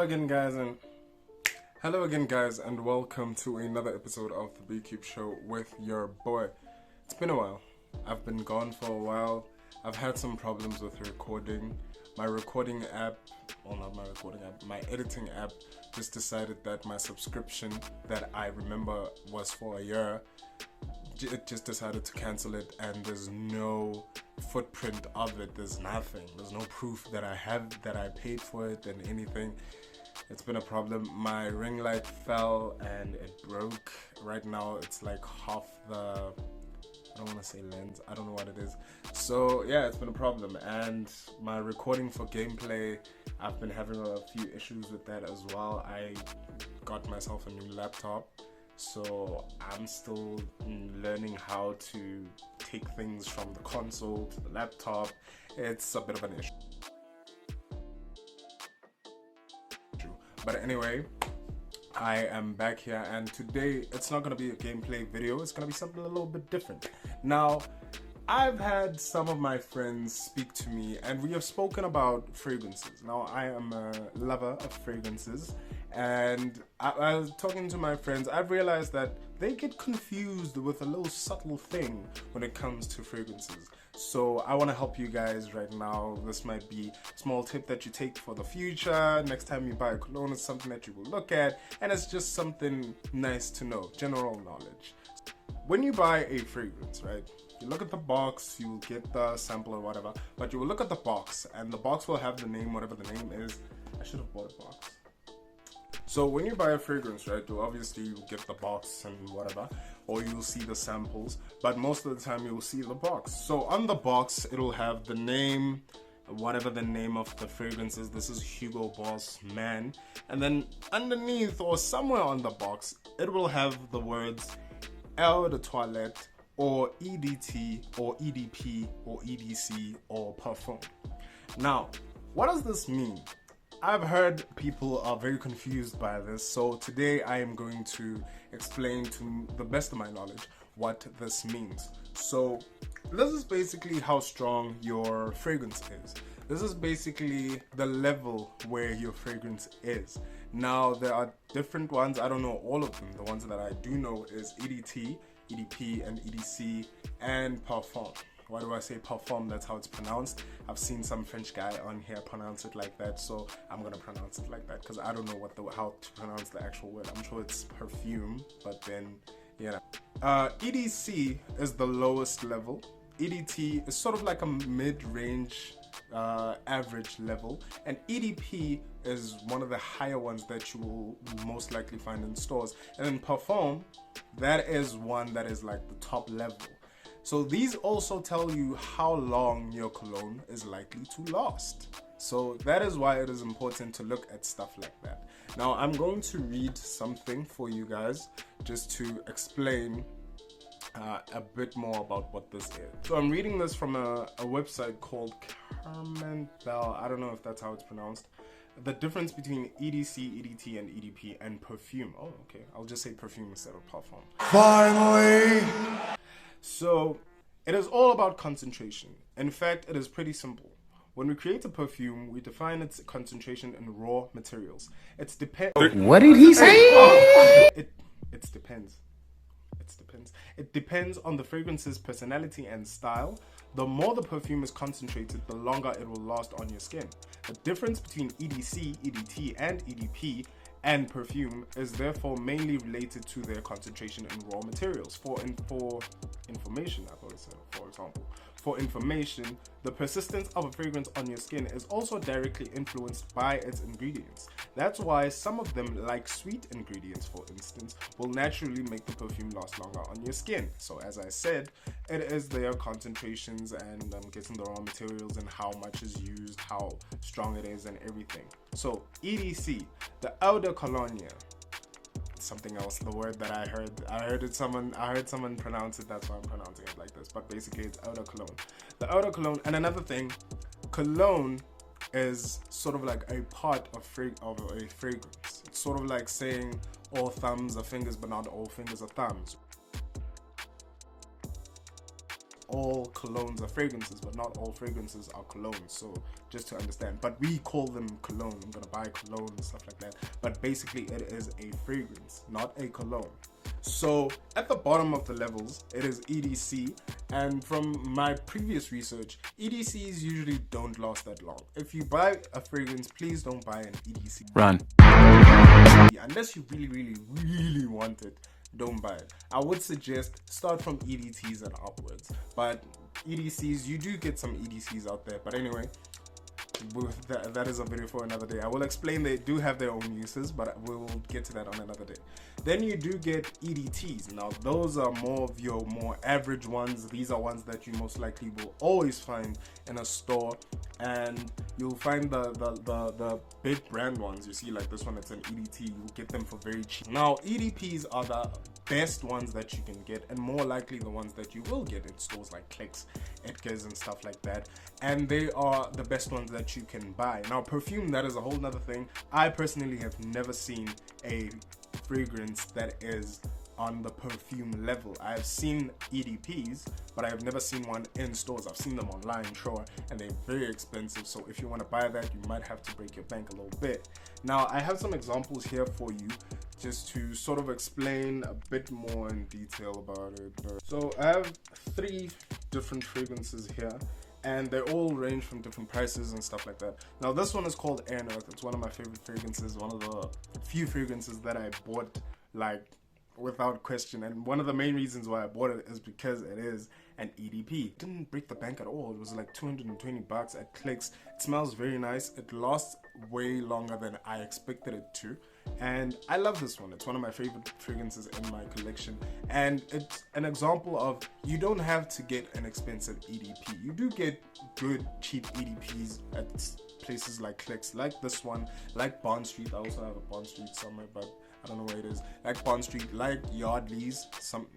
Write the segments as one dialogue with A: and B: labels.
A: Hello again guys and welcome to another episode of the B-Cube Show with your boy. It's been a while. I've been gone for a while. I've had some problems with recording. My recording app, well not my recording app, my editing app just decided that my subscription that I remember was for a year, it just decided to cancel it, and there's no footprint of it. There's nothing. There's no proof that I paid for it and anything. It's been a problem. My ring light fell and it broke. Right now it's like half the, I don't want to say lens, I don't know what it is. So yeah, it's been a problem. And my recording for gameplay, I've been having a few issues with that as well. I got myself a new laptop, so I'm still learning how to take things from the console to the laptop. It's a bit of an issue. But anyway, I am back here, and today it's not going to be a gameplay video. It's going to be something a little bit different. Now, I've had some of my friends speak to me and we have spoken about fragrances. Now, I am a lover of fragrances, and I was talking to my friends. I've realized that they get confused with a little subtle thing when it comes to fragrances. So I want to help you guys right now. This might be a small tip that you take for the future. Next time you buy a cologne, it's something that you will look at, and it's just something nice to know, general knowledge. When you buy a fragrance, right, you look at the box, you will get the sample or whatever, but you will look at the box, and the box will have the name, whatever the name is. I should have bought a box. So when you buy a fragrance, right, you obviously get the box and whatever, or you'll see the samples, but most of the time you'll see the box. So on the box, it'll have the name, whatever the name of the fragrance is. This is Hugo Boss Man. And then underneath or somewhere on the box, it will have the words Eau de Toilette, or EDT, or EDP, or EDC, or Perfume. Now, what does this mean? I've heard people are very confused by this, so today I am going to explain to the best of my knowledge what this means. So this is basically how strong your fragrance is. This is basically the level where your fragrance is. Now there are different ones, I don't know all of them. The ones that I do know is EDT, EDP and EDC, and Perfume. Why do I say Perfume? That's how it's pronounced. I've seen some French guy on here pronounce it like that, so I'm gonna pronounce it like that because I don't know how to pronounce the actual word. I'm sure it's perfume, but then, you know. EDC is the lowest level. EDT is sort of like a mid-range average level, and EDP is one of the higher ones that you will most likely find in stores. And then Perfume, that is one that is like the top level. So these also tell you how long your cologne is likely to last. So that is why it is important to look at stuff like that. Now I'm going to read something for you guys just to explain a bit more about what this is. So I'm reading this from a website called Carmen Bell. I don't know if that's how it's pronounced. The difference between EDC, EDT, and EDP and Perfume. Oh, okay. I'll just say Perfume instead of Perfume. Finally! So it is all about concentration. In fact, it is pretty simple. When we create a perfume, we define its concentration in raw materials. It depends.
B: What did he say?
A: It depends. It depends on the fragrance's personality and style. The more the perfume is concentrated, the longer it will last on your skin. The difference between EDC, EDT, and EDP and perfume is therefore mainly related to their concentration in raw materials. For information, I thought it said, for example. For information, the persistence of a fragrance on your skin is also directly influenced by its ingredients. That's why some of them, like sweet ingredients for instance, will naturally make the perfume last longer on your skin. So as I said, it is their concentrations and getting the raw materials and how much is used, how strong it is and everything. So EDC, the Eau de Cologne. Something else, the word that I heard someone pronounce it, that's why I'm pronouncing it like this, but basically it's eau de cologne. The eau de cologne. And another thing, cologne is sort of like a part of a fragrance. It's sort of like saying all thumbs are fingers but not all fingers are thumbs. all colognes are fragrances, but not all fragrances are colognes. So just to understand, but we call them cologne. I'm gonna buy cologne and stuff like that. But basically, it is a fragrance, not a cologne. So at the bottom of the levels, it is EDC, and from my previous research, EDCs usually don't last that long. If you buy a fragrance, please don't buy an EDC.
B: Run.
A: Unless you really want it, don't buy it. I would suggest start from EDTs and upwards, but EDCs, you do get some EDCs out there. But anyway, that is a video for another day. I will explain they do have their own uses, but we will get to that on another day. Then you do get EDTs. Now those are more of your more average ones. These are ones that you most likely will always find in a store, and you'll find the big brand ones. You see, like this one, it's an EDT. You'll get them for very cheap. Now EDPs are the best ones that you can get, and more likely the ones that you will get in stores like Clicks, Edgar's and stuff like that, and they are the best ones that you can buy. Now Perfume, that is a whole nother thing. I personally have never seen a fragrance that is on the Perfume level. I have seen EDPs, but I have never seen one in stores. I've seen them online, sure, and they're very expensive. So if you want to buy that, you might have to break your bank a little bit. Now I have some examples here for you, just to sort of explain a bit more in detail about it. So I have 3 different fragrances here, and they all range from different prices and stuff like that. Now this one is called Air and Earth. It's one of my favorite fragrances, one of the few fragrances that I bought like without question, and one of the main reasons why I bought it is because it is an EDP. It didn't break the bank at all. It was like 220 bucks at Clicks. It smells very nice. It lasts way longer than I expected it to, and I love this one. It's one of my favorite fragrances in my collection, and it's an example of you don't have to get an expensive EDP. You do get good cheap EDPs at places like Clicks, like this one, like Bond Street. I also have a Bond Street somewhere, but I don't know where it is. Like Bond Street, like Yardley's,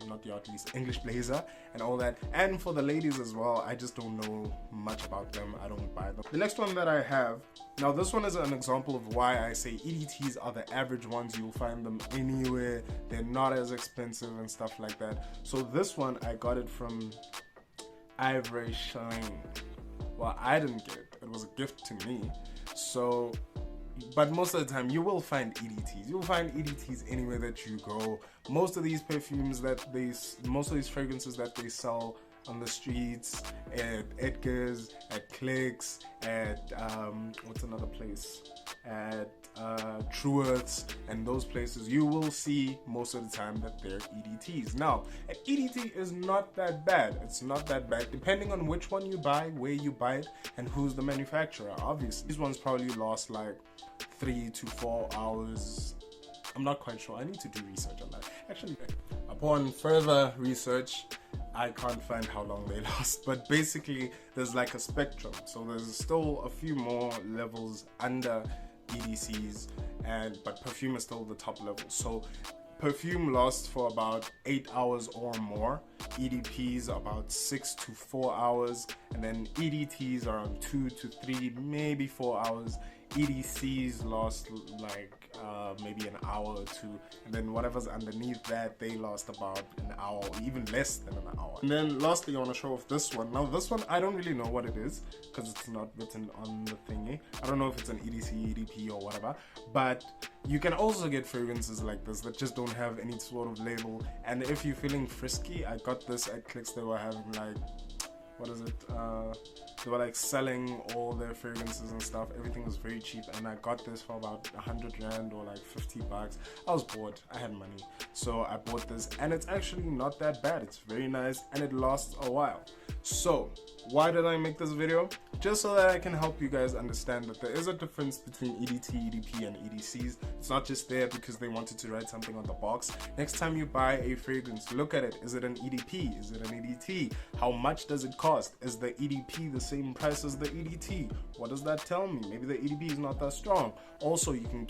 A: not Yardley's, English Blazer and all that. And for the ladies as well, I just don't know much about them. I don't buy them. The next one that I have, now this one is an example of why I say EDTs are the average ones. You'll find them anywhere. They're not as expensive and stuff like that. So this one, I got it from Ivory Shine. Well, I didn't get it. It was a gift to me. So, but most of the time you will find EDTs. You'll find EDTs anywhere that you go. most of these perfumes that most of these fragrances that they sell on the streets, at Edgar's, at Clicks, at what's another place, at Truworths, and those places, you will see most of the time that they're EDTs. Now, an EDT is not that bad. It's not that bad, depending on which one you buy, where you buy it, and who's the manufacturer. Obviously, these ones probably last like 3 to 4 hours. I'm not quite sure. I need to do research on that. Actually, upon further research, I can't find how long they last, but basically there's like a spectrum. So there's still a few more levels under EDCs, but Perfume is still the top level. So Perfume lasts for about 8 hours or more, EDPs about 6 to 4 hours, and then EDTs are around 2 to 3, maybe 4 hours. EDCs last like maybe an hour or two, and then whatever's underneath that, they last about an hour or even less than an hour. And then lastly, I want to show off this one. Now this one, I don't really know what it is because it's not written on the thingy. I don't know if it's an EDC, EDP or whatever, but you can also get fragrances like this that just don't have any sort of label. And if you're feeling frisky, I got this at Clicks. They were having like, what is it, they were like selling all their fragrances and stuff. Everything was very cheap, and I got this for about 100 rand or like 50 bucks. I was bored, I had money, so I bought this, and it's actually not that bad. It's very nice and it lasts a while. So why did I make this video? Just so that I can help you guys understand that there is a difference between EDT, EDP and EDCs. It's not just there because they wanted to write something on the box. Next time you buy a fragrance, look at it. Is it an EDP? Is it an EDT? How much does it cost? Is the EDP the same price as the EDT? What does that tell me? Maybe the EDP is not that strong. Also, you can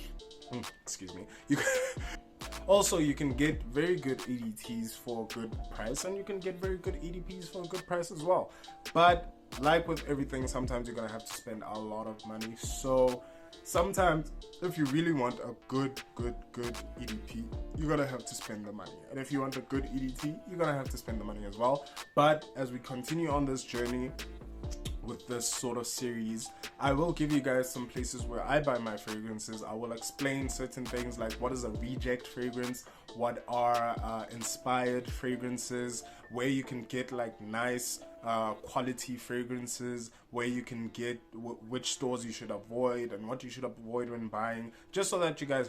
A: also, you can get very good EDTs for a good price, and you can get very good EDPs for a good price as well. But like with everything, sometimes you're gonna have to spend a lot of money. So sometimes if you really want a good EDP, you're gonna have to spend the money. And if you want a good EDT, you're gonna have to spend the money as well. But as we continue on this journey with this sort of series, I will give you guys some places where I buy my fragrances. I will explain certain things like what is a reject fragrance, what are inspired fragrances, where you can get like nice quality fragrances, where you can get which stores you should avoid and what you should avoid when buying, just so that you guys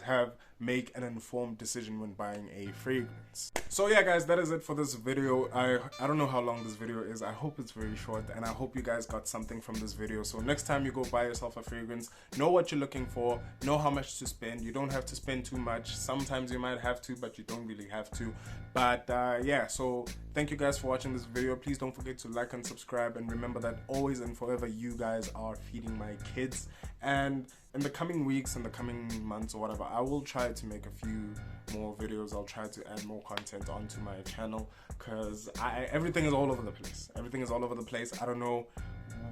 A: make an informed decision when buying a fragrance. So yeah guys, that is it for this video. I don't know how long this video is. I hope it's very short, and I hope you guys got something from this video. So next time you go buy yourself a fragrance, know what you're looking for, know how much to spend. You don't have to spend too much. Sometimes you might have to, but you don't really have to. But yeah, so thank you guys for watching this video. Please don't forget to like and subscribe, and remember that always and forever you guys are feeding my kids. And in the coming weeks and the coming months or whatever, I will try to make a few more videos. I'll try to add more content onto my channel, because everything is all over the place. Everything is all over the place. I don't know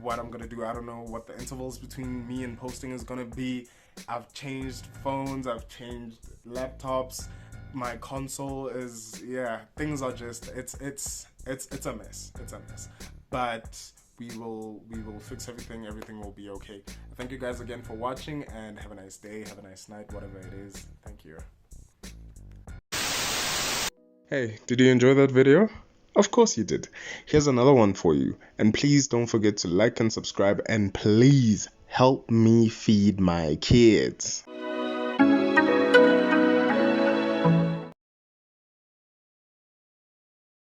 A: what I'm gonna do. I don't know what the intervals between me and posting is gonna be. I've changed phones, I've changed laptops, my console is, yeah, things are just, it's a mess. It's a mess. But we will fix everything. Everything will be okay. Thank you guys again for watching, and have a nice day, have a nice night, whatever it is. Thank you. Hey, did you enjoy that video? Of course you did. Here's another one for you. And please don't forget to like and subscribe, and please help me feed my kids.